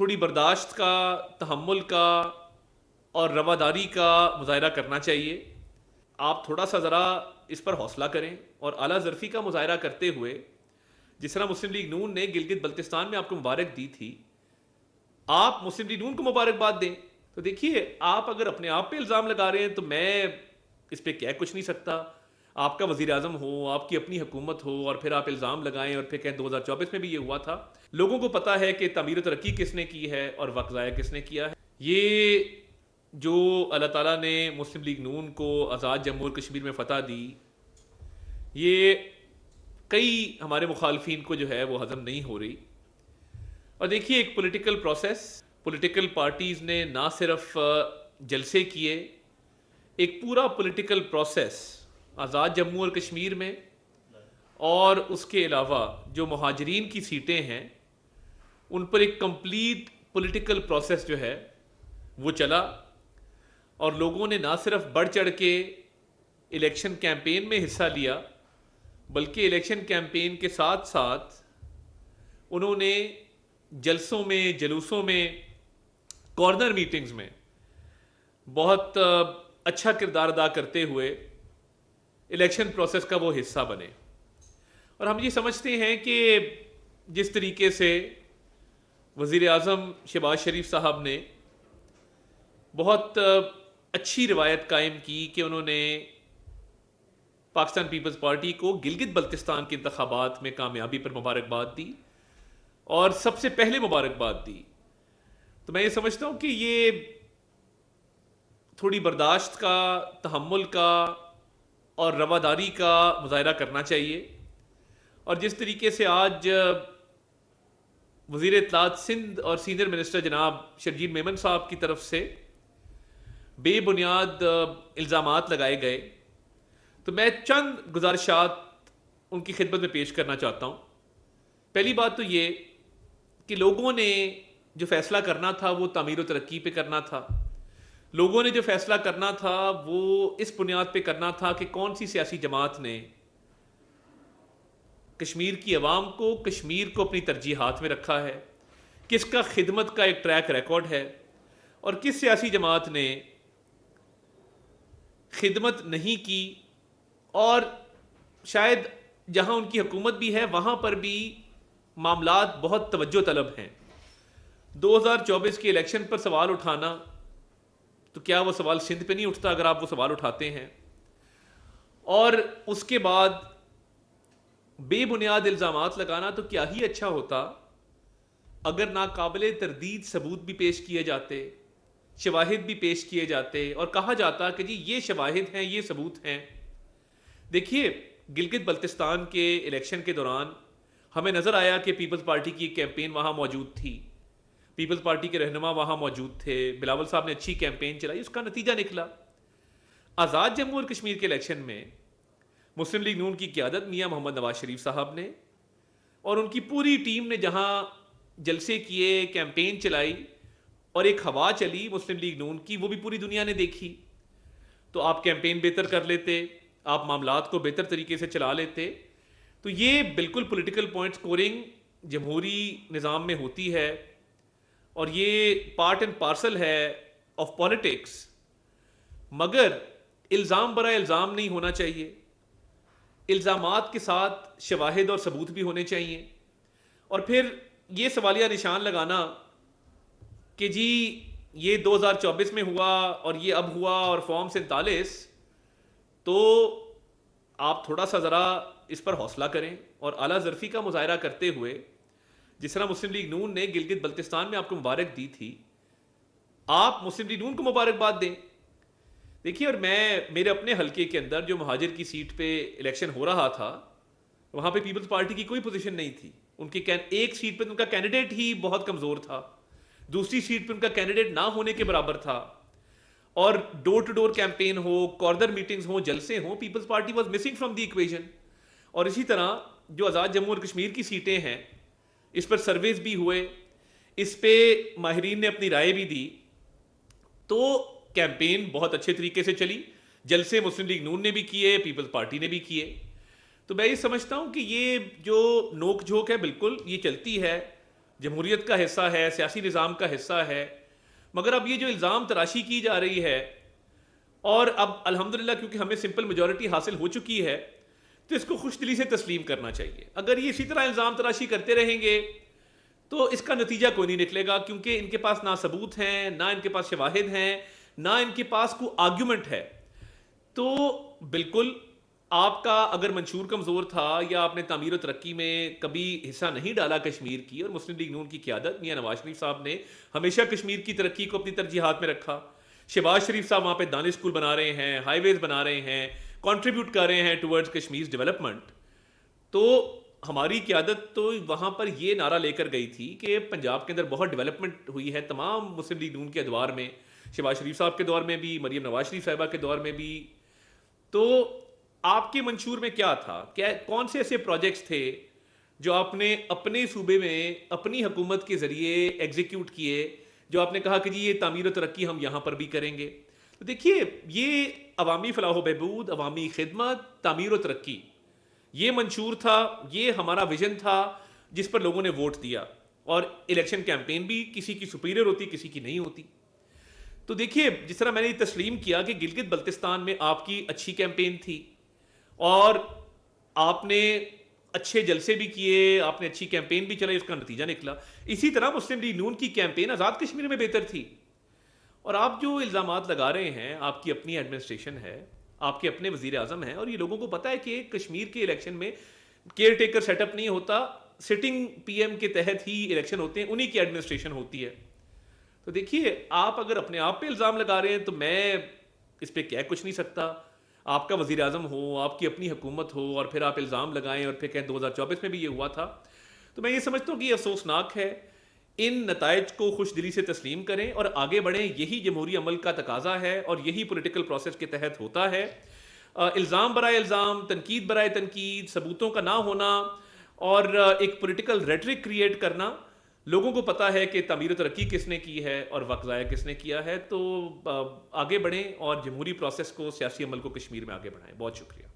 تھوڑی برداشت کا، تحمل کا اور رواداری کا مظاہرہ کرنا چاہیے. آپ تھوڑا سا ذرا اس پر حوصلہ کریں اور اعلیٰ ظرفی کا مظاہرہ کرتے ہوئے، جس طرح مسلم لیگ نون نے گلگت بلتستان میں آپ کو مبارک دی تھی، آپ مسلم لیگ نون کو مبارکباد دیں. تو دیکھیے، آپ اگر اپنے آپ پہ الزام لگا رہے ہیں تو میں اس پہ کہہ کچھ نہیں سکتا. آپ کا وزیر اعظم ہو، آپ کی اپنی حکومت ہو، اور پھر آپ الزام لگائیں اور پھر کہیں 2024 میں بھی یہ ہوا تھا. لوگوں کو پتا ہے کہ تعمیر و ترقی کس نے کی ہے اور وقت ضائع کس نے کیا ہے. یہ جو اللہ تعالیٰ نے مسلم لیگ نون کو آزاد جموں اور کشمیر میں فتح دی، یہ کئی ہمارے مخالفین کو جو ہے وہ ہضم نہیں ہو رہی. اور دیکھیے، ایک پولیٹیکل پروسیس، پولیٹیکل پارٹیز نے نہ صرف جلسے کیے، ایک پورا پولیٹیکل پروسیس آزاد جموں اور کشمیر میں، اور اس کے علاوہ جو مہاجرین کی سیٹیں ہیں ان پر ایک کمپلیٹ پولیٹیکل پروسیس جو ہے وہ چلا. اور لوگوں نے نہ صرف بڑھ چڑھ کے الیکشن کیمپین میں حصہ لیا، بلکہ الیکشن کیمپین کے ساتھ ساتھ انہوں نے جلسوں میں، جلوسوں میں، کارنر میٹنگز میں بہت اچھا کردار ادا کرتے ہوئے الیکشن پروسیس کا وہ حصہ بنے. اور ہم یہ سمجھتے ہیں کہ جس طریقے سے وزیر اعظم شہباز شریف صاحب نے بہت اچھی روایت قائم کی کہ انہوں نے پاکستان پیپلز پارٹی کو گلگت بلتستان کے انتخابات میں کامیابی پر مبارکباد دی اور سب سے پہلے مبارکباد دی، تو میں یہ سمجھتا ہوں کہ یہ تھوڑی برداشت کا، تحمل کا اور رواداری کا مظاہرہ کرنا چاہیے. اور جس طریقے سے آج وزیر اطلاعات سندھ اور سینئر منسٹر جناب شرجیل میمن صاحب کی طرف سے بے بنیاد الزامات لگائے گئے، تو میں چند گزارشات ان کی خدمت میں پیش کرنا چاہتا ہوں. پہلی بات تو یہ کہ لوگوں نے جو فیصلہ کرنا تھا وہ تعمیر و ترقی پہ کرنا تھا. لوگوں نے جو فیصلہ کرنا تھا وہ اس بنیاد پہ کرنا تھا کہ کون سی سیاسی جماعت نے کشمیر کی عوام کو، کشمیر کو اپنی ترجیحات میں رکھا ہے، کس کا خدمت کا ایک ٹریک ریکارڈ ہے، اور کس سیاسی جماعت نے خدمت نہیں کی، اور شاید جہاں ان کی حکومت بھی ہے وہاں پر بھی معاملات بہت توجہ طلب ہیں. 2024 کے الیکشن پر سوال اٹھانا، تو کیا وہ سوال سندھ پہ نہیں اٹھتا اگر آپ وہ سوال اٹھاتے ہیں؟ اور اس کے بعد بے بنیاد الزامات لگانا تو کیا ہی اچھا ہوتا اگر ناقابل تردید ثبوت بھی پیش کیے جاتے، شواہد بھی پیش کیے جاتے، اور کہا جاتا کہ جی یہ شواہد ہیں، یہ ثبوت ہیں. دیکھیے، گلگت بلتستان کے الیکشن کے دوران ہمیں نظر آیا کہ پیپلز پارٹی کی کیمپین وہاں موجود تھی، پیپلز پارٹی کے رہنما وہاں موجود تھے، بلاول صاحب نے اچھی کیمپین چلائی، اس کا نتیجہ نکلا آزاد جموں اور کشمیر کے الیکشن میں مسلم لیگ نون کی قیادت میاں محمد نواز شریف صاحب نے اور ان کی پوری ٹیم نے جہاں جلسے کیے، کیمپین چلائی، اور ایک ہوا چلی مسلم لیگ نون کی، وہ بھی پوری دنیا نے دیکھی. تو آپ کیمپین بہتر کر لیتے، آپ معاملات کو بہتر طریقے سے چلا لیتے. تو یہ بالکل پولیٹیکل پوائنٹ سکورنگ جمہوری نظام میں ہوتی ہے، اور یہ پارٹ اینڈ پارسل ہے آف پالیٹکس. مگر الزام برائے الزام نہیں ہونا چاہیے، الزامات کے ساتھ شواہد اور ثبوت بھی ہونے چاہیے. اور پھر یہ سوالیہ نشان لگانا کہ جی یہ 2024 میں ہوا اور یہ اب ہوا اور فارم 47، تو آپ تھوڑا سا ذرا اس پر حوصلہ کریں اور اعلیٰ ظرفی کا مظاہرہ کرتے ہوئے، جس طرح مسلم لیگ نون نے گلگت بلتستان میں آپ کو مبارک دی تھی، آپ مسلم لیگ نون کو مبارکباد دیں. دیکھیے، اور میں میرے اپنے حلقے کے اندر جو مہاجر کی سیٹ پہ الیکشن ہو رہا تھا، وہاں پہ پیپلز پارٹی کی کوئی پوزیشن نہیں تھی. ان کی ایک سیٹ پہ ان کا کینڈیڈیٹ ہی بہت کمزور تھا، دوسری سیٹ پہ ان کا کینڈیڈیٹ نہ ہونے کے برابر تھا، اور ڈور ٹو ڈور کیمپین ہو، کارنر میٹنگز ہوں، جلسے ہوں، Peoples Party was missing from the equation. اور اسی طرح جو آزاد جموں اور کشمیر کی سیٹیں ہیں، اس پر سرویز بھی ہوئے، اس پہ ماہرین نے اپنی رائے بھی دی، تو کیمپین بہت اچھے طریقے سے چلی. جلسے مسلم لیگ نون نے بھی کیے، پیپلز پارٹی نے بھی کیے. تو میں یہ سمجھتا ہوں کہ یہ جو نوک جھوک ہے بالکل یہ چلتی ہے، جمہوریت کا حصہ ہے، سیاسی نظام کا حصہ ہے، مگر اب یہ جو الزام تراشی کی جا رہی ہے، اور اب الحمدللہ کیونکہ ہمیں سمپل میجورٹی حاصل ہو چکی ہے، تو اس کو خوش دلی سے تسلیم کرنا چاہیے. اگر یہ اسی طرح الزام تراشی کرتے رہیں گے تو اس کا نتیجہ کوئی نہیں نکلے گا، کیونکہ ان کے پاس نہ ثبوت ہیں، نہ ان کے پاس شواہد ہیں، نہ ان کے پاس کوئی آرگیومنٹ ہے. تو بالکل آپ کا اگر منشور کمزور تھا یا آپ نے تعمیر و ترقی میں کبھی حصہ نہیں ڈالا کشمیر کی، اور مسلم لیگ نون کی قیادت میاں نواز شریف صاحب نے ہمیشہ کشمیر کی ترقی کو اپنی ترجیحات میں رکھا. شہباز شریف صاحب وہاں پہ دانش اسکول بنا رہے ہیں، ہائی ویز بنا رہے ہیں، کنٹریبیوٹ کر رہے ہیں ٹورڈز کشمیر ڈیولپمنٹ. تو ہماری قیادت تو وہاں پر یہ نعرہ لے کر گئی تھی کہ پنجاب کے اندر بہت ڈیولپمنٹ ہوئی ہے تمام مسلم لیگ نون کے ادوار میں، شہباز شریف صاحب کے دور میں بھی، مریم نواز شریف صاحبہ کے دور میں بھی. تو آپ کے منشور میں کیا تھا؟ کون سے ایسے پروجیکٹس تھے جو آپ نے اپنے صوبے میں اپنی حکومت کے ذریعے ایگزیکیوٹ کیے، جو آپ نے کہا کہ جی یہ تعمیر و ترقی ہم یہاں پر بھی کریں گے؟ تو دیکھیے، یہ عوامی فلاح و بہبود، عوامی خدمت، تعمیر و ترقی، یہ منشور تھا، یہ ہمارا ویژن تھا جس پر لوگوں نے ووٹ دیا. اور الیکشن کیمپین بھی کسی کی سپیریئر ہوتی، کسی کی نہیں ہوتی. تو دیکھیے، جس طرح میں نے تسلیم کیا کہ گلگت بلتستان میں آپ کی اچھی کیمپین تھی اور آپ نے اچھے جلسے بھی کیے، آپ نے اچھی کیمپین بھی چلائی، اس کا نتیجہ نکلا. اسی طرح مسلم لیگ نون کی کیمپین آزاد کشمیر میں بہتر تھی. اور آپ جو الزامات لگا رہے ہیں، آپ کی اپنی ایڈمنسٹریشن ہے، آپ کے اپنے وزیر اعظم ہیں، اور یہ لوگوں کو پتہ ہے کہ کشمیر کے الیکشن میں کیئر ٹیکر سیٹ اپ نہیں ہوتا، سٹنگ پی ایم کے تحت ہی الیکشن ہوتے ہیں، انہی کی ایڈمنسٹریشن ہوتی ہے. تو دیکھیے، آپ اگر اپنے آپ پہ الزام لگا رہے ہیں تو میں اس پہ کہہ کچھ نہیں سکتا. آپ کا وزیر اعظم ہو، آپ کی اپنی حکومت ہو، اور پھر آپ الزام لگائیں اور پھر کہیں 2024 میں بھی یہ ہوا تھا. تو میں یہ سمجھتا ہوں کہ یہ افسوسناک ہے. ان نتائج کو خوش دلی سے تسلیم کریں اور آگے بڑھیں. یہی جمہوری عمل کا تقاضا ہے اور یہی پولیٹیکل پروسیس کے تحت ہوتا ہے. الزام برائے الزام، تنقید برائے تنقید، ثبوتوں کا نہ ہونا اور ایک پولیٹیکل ریٹرک کریٹ کرنا، لوگوں کو پتہ ہے کہ تعمیر و ترقی کس نے کی ہے اور وقت ضائع کس نے کیا ہے. تو آگے بڑھیں اور جمہوری پروسیس کو، سیاسی عمل کو کشمیر میں آگے بڑھائیں. بہت شکریہ.